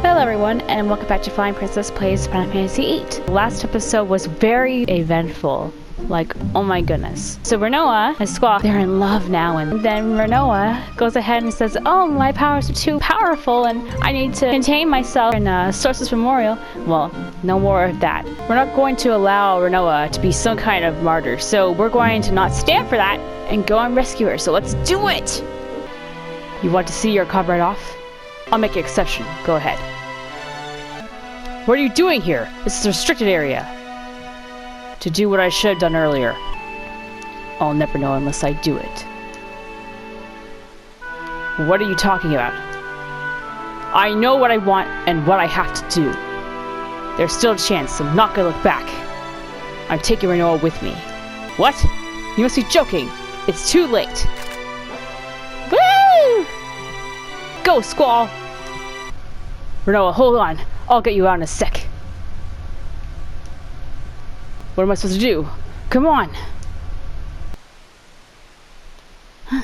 Hello everyone, and welcome back to Flying Princess Plays Final Fantasy VIII. The last episode was very eventful. Like, oh my goodness. So Rinoa and Squall, they're in love now, and then Rinoa goes ahead and says, oh, my powers are too powerful and I need to contain myself in Sources Memorial. Well, no more of that. We're not going to allow Rinoa to be some kind of martyr, so we're going to not stand for that and go and rescue her, so let's do it! You want to see your comrade off? I'll make an exception. Go ahead. What are you doing here? This is a restricted area. To do what I should have done earlier. I'll never know unless I do it. What are you talking about? I know what I want and what I have to do. There's still a chance. I'm not gonna look back. I'm taking Rinoa with me. What? You must be joking. It's too late. Woo! Go, Squall! Rinoa, hold on. I'll get you out in a sec. What am I supposed to do? Come on! Huh.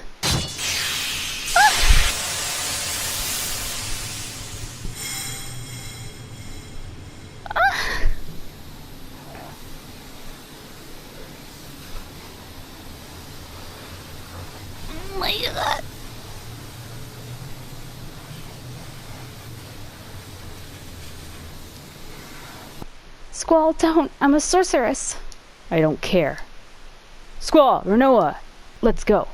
Oh my god. Squall, don't. I'm a sorceress. I don't care. Squall, Rinoa, let's go.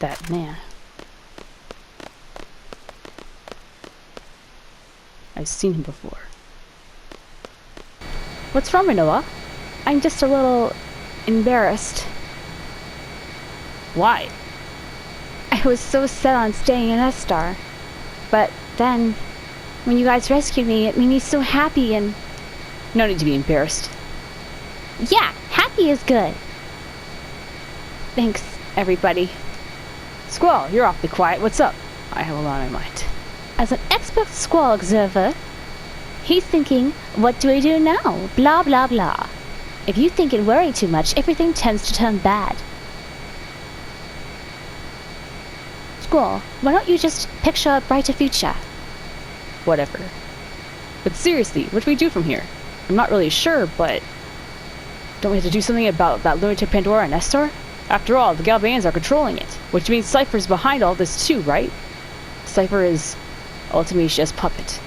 That man. I've seen him before. What's wrong, Rinoa? I'm just a little embarrassed. Why? I was so set on staying in S-Star. But then, when you guys rescued me, it made me so happy and... No need to be embarrassed. Yeah, happy is good. Thanks, everybody. Squall, you're awfully quiet. What's up? I have a lot on my mind. As an expert Squall observer, he's thinking, what do I do now? Blah, blah, blah. If you think and worry too much, everything tends to turn bad. Squall, why don't you just picture a brighter future? Whatever. But seriously, what do we do from here? I'm not really sure, but... Don't we have to do something about that lunatic Pandora and Nestor? After all, the Galbanians are controlling it, which means Cypher's behind all this too, right? Cypher is Ultimatia's puppet.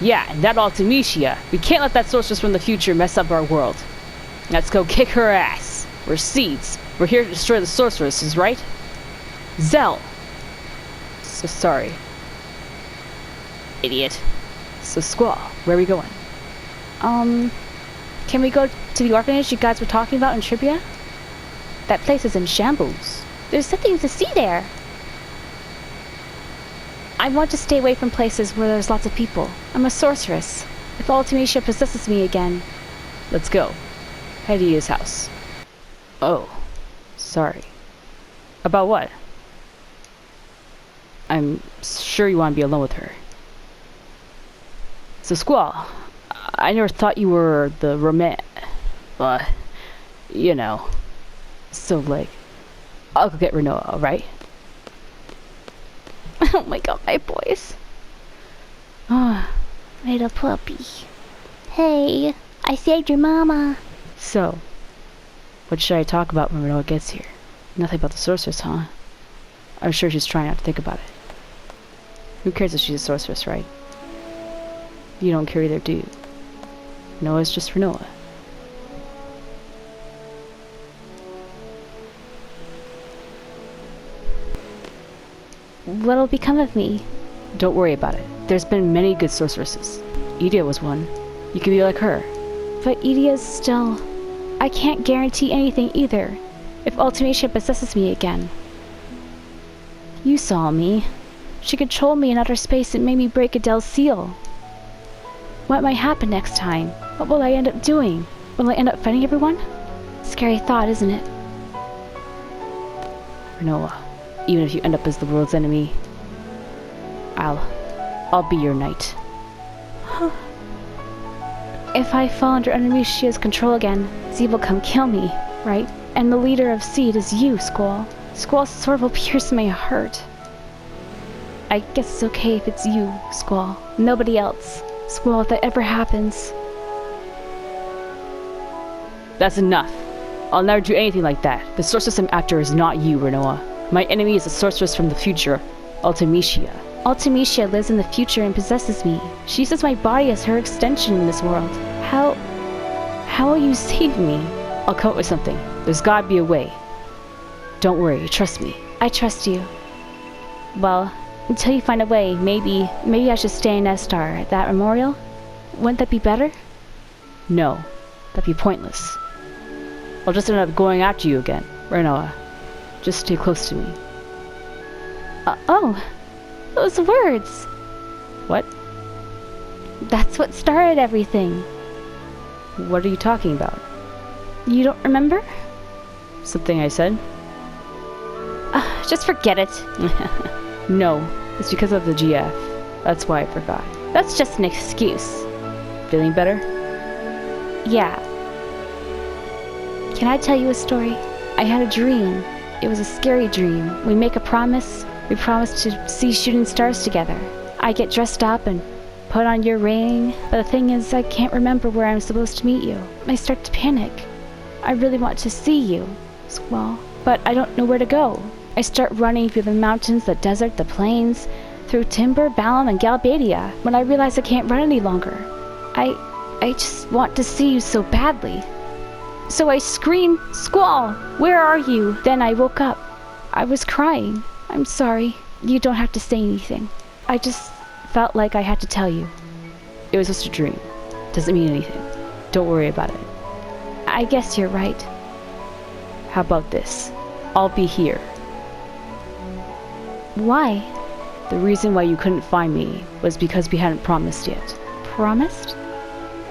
Yeah, and that Ultimatia, we can't let that sorceress from the future mess up our world. Let's go kick her ass. We're seeds. We're here to destroy the sorceresses, right? Zell! So sorry. Idiot. So Squall, where are we going? Can we go to the orphanage you guys were talking about in Trivia? That place is in shambles. There's nothing to see there. I want to stay away from places where there's lots of people. I'm a sorceress. If Ultimatia possesses me again... Let's go. Head to his house. Oh. Sorry. About what? I'm sure you want to be alone with her. So Squall, I never thought you were the you know. So like, I'll go get Rinoa, alright? Oh my god, my boys. Oh, little puppy. Hey, I saved your mama. So, what should I talk about when Rinoa gets here? Nothing about the sorceress, huh? I'm sure she's trying not to think about it. Who cares if she's a sorceress, right? You don't care either, do you? Noah's just for Noah. What'll become of me? Don't worry about it. There's been many good sorceresses. Edea was one. You could be like her. But Edea's still... I can't guarantee anything either. If Ultimatia possesses me again. You saw me. She controlled me in outer space and made me break Adele's seal. What might happen next time? What will I end up doing? Will I end up fighting everyone? Scary thought, isn't it? Rinoa, even if you end up as the world's enemy, I'll be your knight. If I fall under Unemicia's control again, Z will come kill me, right? And the leader of Seed is you, Squall. Squall's sword will pierce my heart. I guess it's okay if it's you, Squall. Nobody else. Squall, if that ever happens... That's enough. I'll never do anything like that. The sorceress I'm after is not you, Rinoa. My enemy is a sorceress from the future, Ultimecia. Ultimecia lives in the future and possesses me. She uses my body as her extension in this world. How will you save me? I'll come up with something. There's gotta be a way. Don't worry, trust me. I trust you. Well, until you find a way, maybe I should stay in Estar at that memorial? Wouldn't that be better? No, that'd be pointless. I'll just end up going after you again, Rinoa. Just stay close to me. Oh, those words! What? That's what started everything. What are you talking about? You don't remember? Something I said? Just forget it. No, it's because of the GF. That's why I forgot. That's just an excuse. Feeling better? Yeah. Can I tell you a story? I had a dream. It was a scary dream. We make a promise. We promise to see shooting stars together. I get dressed up and put on your ring, but the thing is, I can't remember where I'm supposed to meet you. I start to panic. I really want to see you, Squall, but I don't know where to go. I start running through the mountains, the desert, the plains, through Timber, Balam, and Galbadia, when I realize I can't run any longer. I just want to see you so badly. So I scream, Squall, where are you? Then I woke up. I was crying. I'm sorry. You don't have to say anything. I just felt like I had to tell you. It was just a dream. Doesn't mean anything. Don't worry about it. I guess you're right. How about this? I'll be here. Why? The reason why you couldn't find me was because we hadn't promised yet. Promised?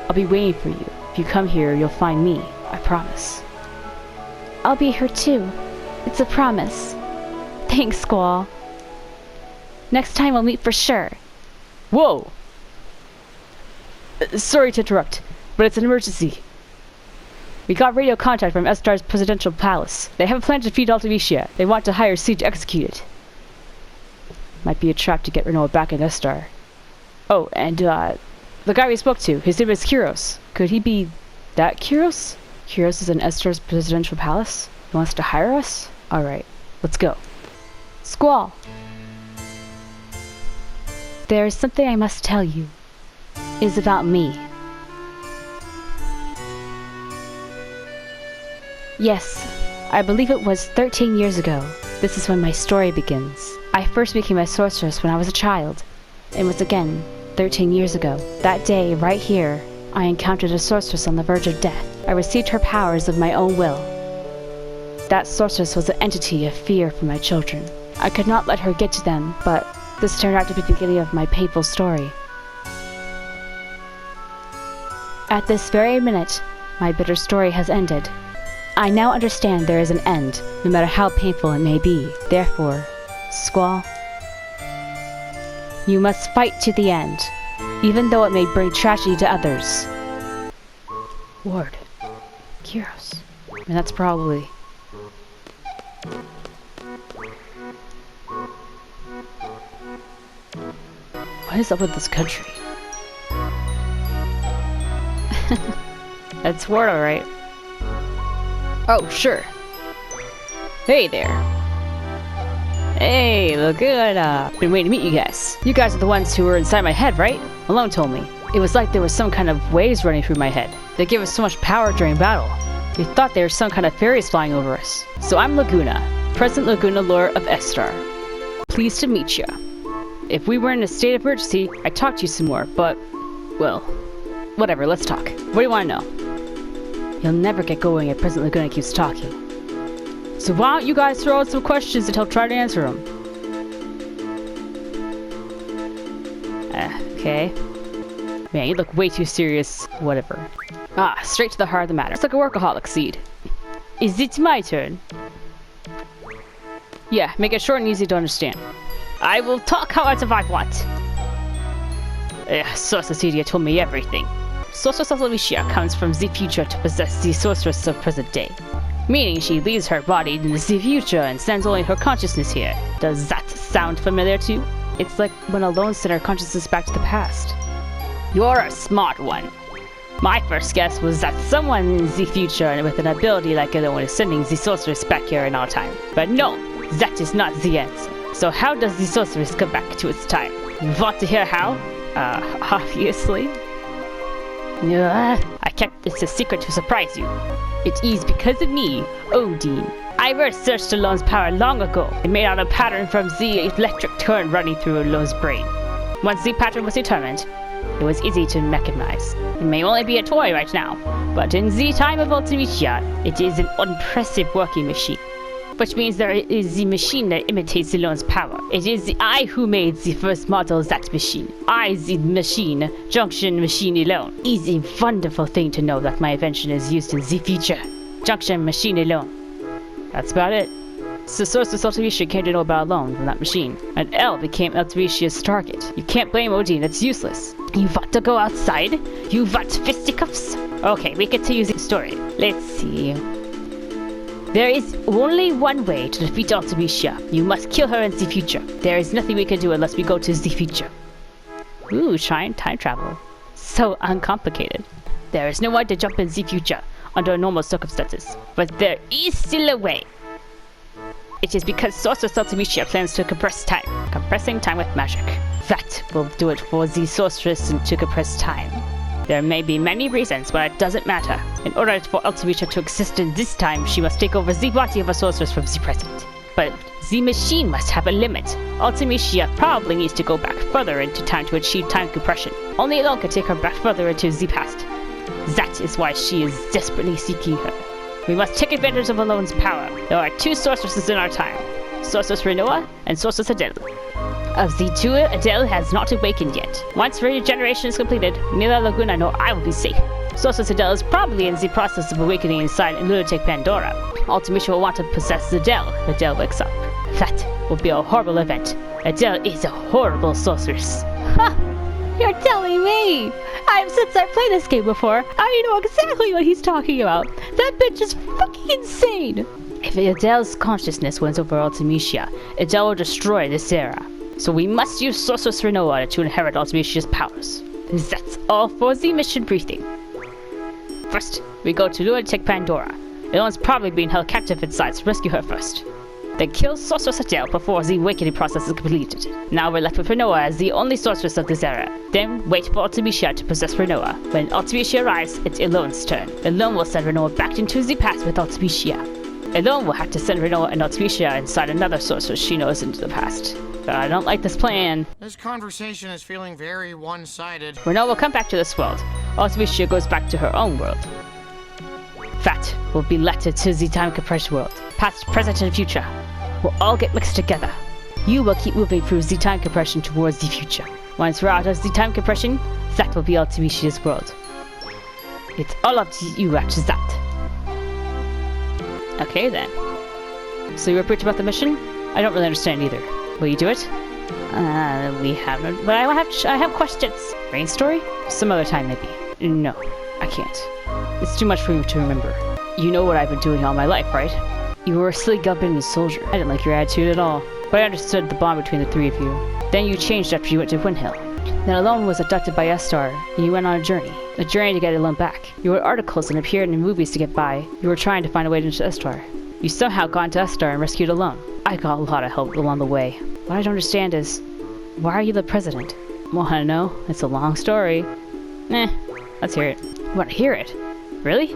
I'll be waiting for you. If you come here, you'll find me. I promise. I'll be here too. It's a promise. Thanks, Squall. Next time we'll meet for sure. Whoa! Sorry to interrupt, but it's an emergency. We got radio contact from Estar's presidential palace. They have a plan to defeat Ultimecia. They want to hire Seed to execute it. Might be a trap to get Rinoa back in Estar. Oh, and the guy we spoke to, his name is Kyros. Could he be that Kyros? Kyros is in Estar's presidential palace? He wants to hire us? Alright, let's go. Squall. There is something I must tell you. It is about me. Yes, I believe it was 13 years ago. This is when my story begins. I first became a sorceress when I was a child. It was again 13 years ago. That day, right here, I encountered a sorceress on the verge of death. I received her powers of my own will. That sorceress was an entity of fear for my children. I could not let her get to them, but this turned out to be the beginning of my painful story. At this very minute, my bitter story has ended. I now understand there is an end, no matter how painful it may be. Therefore, Squall, you must fight to the end, even though it may bring tragedy to others. Ward. Kyros. And that's probably... What is up with this country? That's Ward, alright. Oh, sure. Hey there. Hey, Laguna. Been waiting to meet you guys. You guys are the ones who were inside my head, right? Malone told me. It was like there was some kind of waves running through my head. They gave us so much power during battle. We thought there were some kind of fairies flying over us. So I'm Laguna, President Laguna Lore of Estar. Pleased to meet ya. If we were in a state of emergency, I'd talk to you some more, but, well, whatever, let's talk. What do you want to know? You'll never get going if President Laguna keeps talking. So why don't you guys throw out some questions and he'll try to answer them? Okay. Man, you look way too serious. Whatever. Straight to the heart of the matter. It's like a workaholic, Seed. Is it my turn? Yeah, make it short and easy to understand. I will talk however I want. Sorcerecia told me everything. Sorceress of Ultimecia comes from the future to possess the sorceress of present day. Meaning she leaves her body in the future and sends only her consciousness here. Does that sound familiar to you? It's like when Alone sent her consciousness back to the past. You're a smart one. My first guess was that someone in the future with an ability like Alone is sending the sorceress back here in our time. But no, that is not the answer. So how does the sorceress come back to its time? You want to hear how? Obviously. I kept this a secret to surprise you. It is because of me, Odin. I researched Alone's power long ago and made out a pattern from the electric current running through Alone's brain. Once the pattern was determined, it was easy to mechanize. It may only be a toy right now, but in the time of Ultimecia, it is an impressive working machine. Which means there is the machine that imitates Alone's power. It is I who made the first model of that machine. I, the machine, junction machine Alone. It is a wonderful thing to know that my invention is used in the future. Junction machine Alone. That's about it. So Sorceress Ultimecia came to know about Alone from that machine, and L became Ultimecia's target. You can't blame Odin, it's useless. You want to go outside? You want fisticuffs? Okay, we continue the story. Let's see. There is only one way to defeat Ultimecia. You must kill her in the future. There is nothing we can do unless we go to the future. Ooh, time travel. So uncomplicated. There is no way to jump in the future under normal circumstances, but there is still a way. It is because Sorceress Ultimecia plans to compress time. Compressing time with magic. That will do it for the sorceress to compress time. There may be many reasons, but it doesn't matter. In order for Ultimecia to exist in this time, she must take over the body of a sorceress from the present. But the machine must have a limit. Ultimecia probably needs to go back further into time to achieve time compression. Only Alone can take her back further into the past. That is why she is desperately seeking her. We must take advantage of Alone's power. There are two sorceresses in our time. Sorceress Rinoa and Sorceress Adele. Of the two, Adele has not awakened yet. Once regeneration is completed, neither Laguna nor I will be safe. Sorceress Adele is probably in the process of awakening inside lunatic Pandora. Ultimecia will want to possess Adele if Adele wakes up. That will be a horrible event. Adele is a horrible sorceress. Ha! You're telling me! Since I played this game before, I know exactly what he's talking about. That bitch is fucking insane! If Adele's consciousness wins over Ultimecia, Adele will destroy this era. So we must use Sorceress Rinoa to inherit Ultimecia's powers. That's all for the mission briefing. First, we go to lunatic Pandora. Alone's probably being held captive inside, so rescue her first. Then kill Sorceress Adele before the awakening process is completed. Now we're left with Rinoa as the only sorceress of this era. Then wait for Ultimecia to possess Rinoa. When Ultimecia arrives, it's Alone's turn. Alone will send Rinoa back into the past with Ultimecia. Alone will have to send Rinoa and Ultimecia inside another sorceress she knows into the past. But I don't like this plan. This conversation is feeling very one-sided. Rinoa will come back to this world. Ultimecia goes back to her own world. That will be left to the time compression world. Past, present, and future will all get mixed together. You will keep moving through the time compression towards the future. Once we're out of the time compression, that will be Ultimecia's world. It's all up to you after that. Okay then. So you preach about the mission? I don't really understand either. Will you do it? We haven't. But I have questions. Rain story? Some other time maybe. No, I can't. It's too much for you to remember. You know what I've been doing all my life, right? You were a silly government soldier. I didn't like your attitude at all. But I understood the bond between the three of you. Then you changed after you went to Windhill. Then Alone was abducted by Estar, and you went on a journey to get Alone back. You wrote articles and appeared in movies to get by. You were trying to find a way into Estar. You somehow got into Estar and rescued Alone. I got a lot of help along the way. What I don't understand is, why are you the president? Wanna know? It's a long story. Let's hear it. You wanna hear it? Really?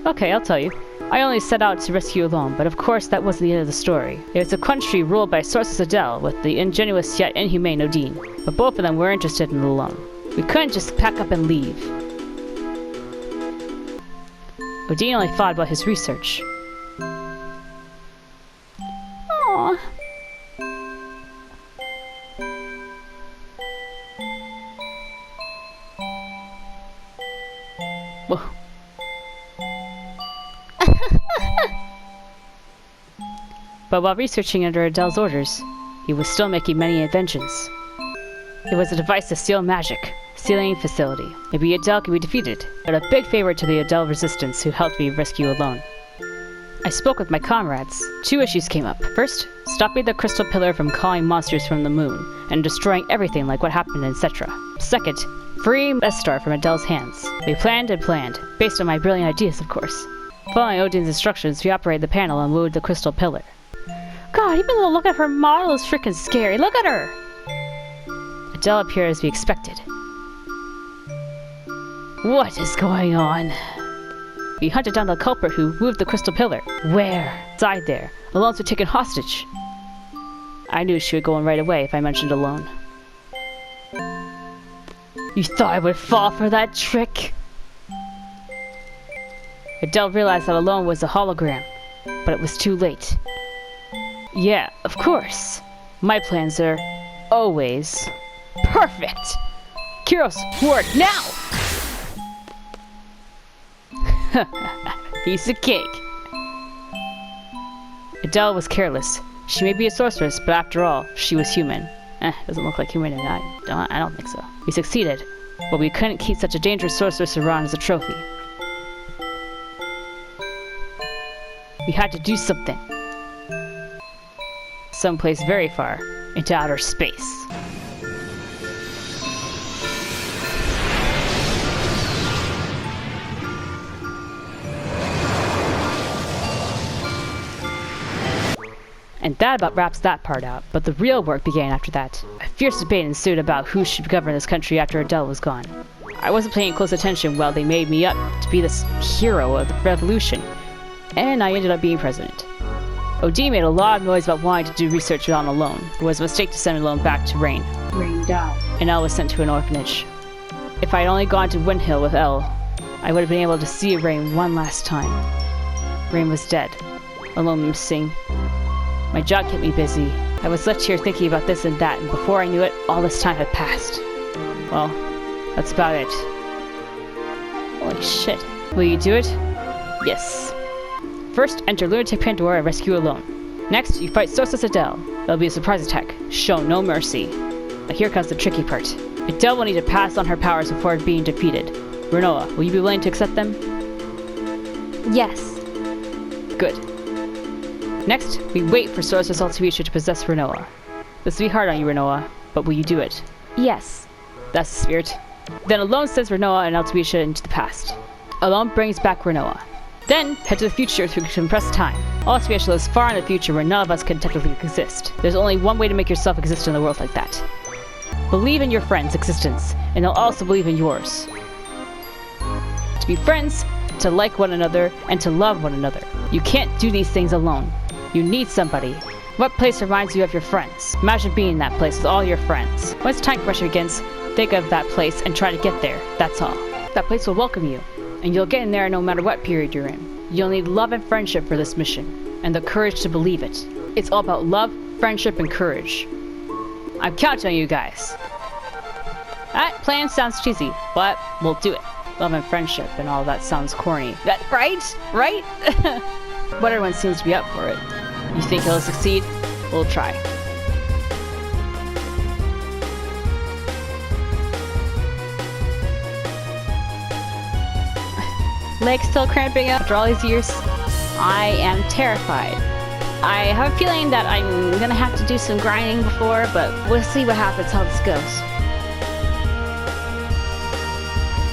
Okay, I'll tell you. I only set out to rescue Alone, but of course that wasn't the end of the story. It was a country ruled by Sorceress Adele with the ingenuous yet inhumane Odin, but both of them were interested in Alone. We couldn't just pack up and leave. Odin only thought about his research. Aww. Whoa. But while researching under Adele's orders, he was still making many inventions. It was a device to steal magic, sealing facility. Maybe Adele could be defeated, but a big favor to the Adele resistance who helped me rescue Alone. I spoke with my comrades. 2 issues came up. First, stopping the crystal pillar from calling monsters from the moon and destroying everything like what happened in Cetra. Second, freeing Estar from Adele's hands. We planned and planned, based on my brilliant ideas, of course. Following Odin's instructions, we operated the panel and moved the crystal pillar. God, even the look at her model is freaking scary. Look at her! Adele appeared as we expected. What is going on? We hunted down the culprit who moved the crystal pillar. Where? Inside there. Alone's been taken hostage. I knew she would go in right away if I mentioned Alone. You thought I would fall for that trick? Adele realized that Alone was a hologram, but it was too late. Yeah, of course. My plans are always perfect. Kyros, work now! Piece of cake. Adele was careless. She may be a sorceress, but after all, she was human. Doesn't look like human, and I don't think so. We succeeded, but we couldn't keep such a dangerous sorceress around as a trophy. We had to do something. Someplace very far, into outer space. And that about wraps that part out, but the real work began after that. A fierce debate ensued about who should govern this country after Adele was gone. I wasn't paying close attention while they made me up to be this hero of the revolution, and I ended up being president. Odin made a lot of noise about wanting to do research on Alone. It was a mistake to send Alone back to Rain. Rain died. And Elle was sent to an orphanage. If I'd only gone to Windhill with Elle, I would have been able to see Rain one last time. Rain was dead. Alone missing. My job kept me busy. I was left here thinking about this and that, and before I knew it, all this time had passed. Well, that's about it. Holy shit. Will you do it? Yes. First, enter Lunatic Pandora and rescue Alone. Next, you fight Sorceress Adele. There'll be a surprise attack. Show no mercy. Now here comes the tricky part. Adele will need to pass on her powers before being defeated. Rinoa, will you be willing to accept them? Yes. Good. Next, we wait for Sorceress Altuisha to possess Rinoa. This will be hard on you, Rinoa, but will you do it? Yes. That's the spirit. Then Alone sends Rinoa and Altuisha into the past. Alone brings back Rinoa. Then, head to the future through compressed time. Altuisha lives far in the future where none of us can technically exist. There's only one way to make yourself exist in the world like that. Believe in your friend's existence, and they'll also believe in yours. To be friends, to like one another, and to love one another. You can't do these things alone. You need somebody. What place reminds you of your friends? Imagine being in that place with all your friends. Once time pressure begins, think of that place and try to get there. That's all. That place will welcome you, and you'll get in there no matter what period you're in. You'll need love and friendship for this mission, and the courage to believe it. It's all about love, friendship, and courage. I'm counting on you guys. That plan sounds cheesy, but we'll do it. Love and friendship and all that sounds corny. That right? Right? But everyone seems to be up for it. You think he'll succeed? We'll try. Leg still cramping up after all these years? I am terrified. I have a feeling that I'm gonna have to do some grinding before, but we'll see what happens, how this goes.